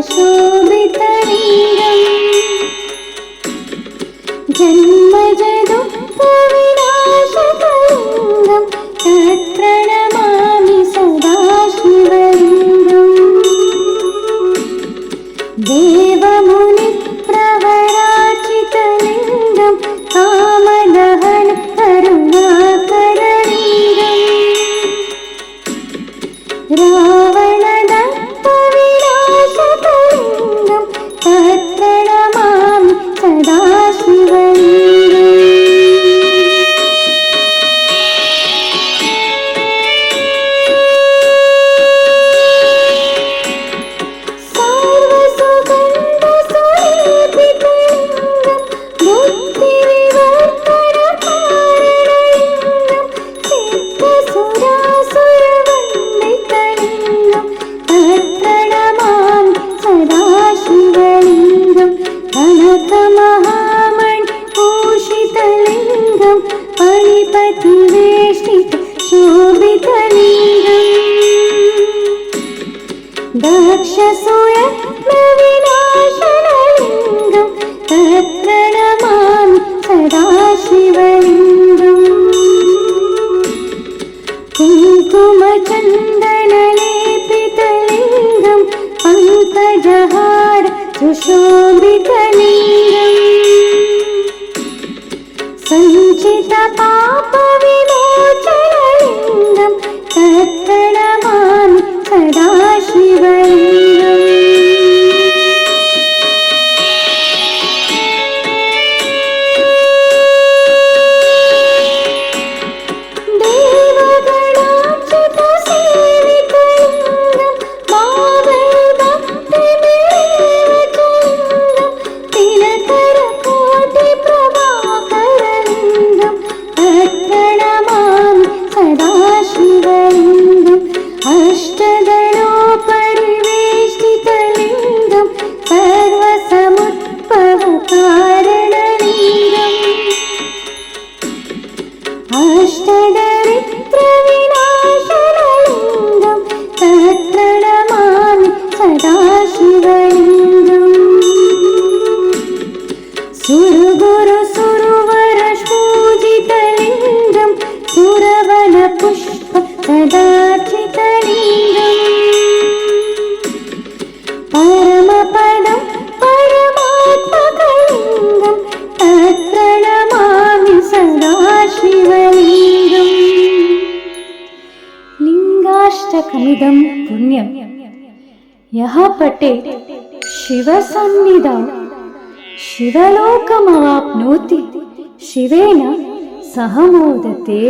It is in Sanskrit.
शोभितलिङ्गम् जन्मज दुःखविनाशकलिङ्गं तत्प्रणमामि सदा शिवलिङ्गम् देवमुनिप्रवराचितलिङ्गं कामदहन करुणाकरलिङ्गम् रावणदत्तविनाशकलिङ्गं तत्प्रणमामि सदा शिवलिङ्गम् सर्वसुगन्धसुलेपितलिङ्गं बुद्धिविवर्धनकारणलिङ्गं सिद्धसुरासुरवन्दितलिङ्गं तत्प्रणमामि सदा शिवलिङ्गं कनकमहामणिभूषितलिङ्गं फणिपतिवेष्टितशोभितलिङ्गम् दक्षसुयत्नविनाशनलिङ्गं तत्प्रणमामि सदा शिवलिङ्गम् कुङ्कुमचन्दनलेपितलिङ्गं पङ्कजहार सुशोभितलिङ्गम् सञ्चितपापविमोचनलिङ्गं तत्प्रणमामि सदा शिवलिङ्गम् देवगणार्चितसेवितलिङ्गं मावैभक्तिनिरेवचलिङ्गं दिनकरकोटिप्रभाकरलिङ्गं तत्प्रणमामि सदा शिवलिङ्गम् अष्टदलोपरिवेष्टितलिङ्गं सर्वसमुद्भवकारणलिङ्गम् अष्टदरिद्रविनाशनलिङ्गं तत्प्रणमामि सदा शिवलिङ्गम् सुरगुरुसुरवरपूजितलिङ्गं सुरवनपुष्प सदार्चितलिङ्गम् परमपदं परमात्मकलिङ्गं तत्प्रणमामि सदा शिवलिङ्गम् लिङ्गाष्टकमिदं पुण्यं यः पठेत् शिवसन्निधौ शिवलोकमवाप्नोति शिवेन सह मोदते।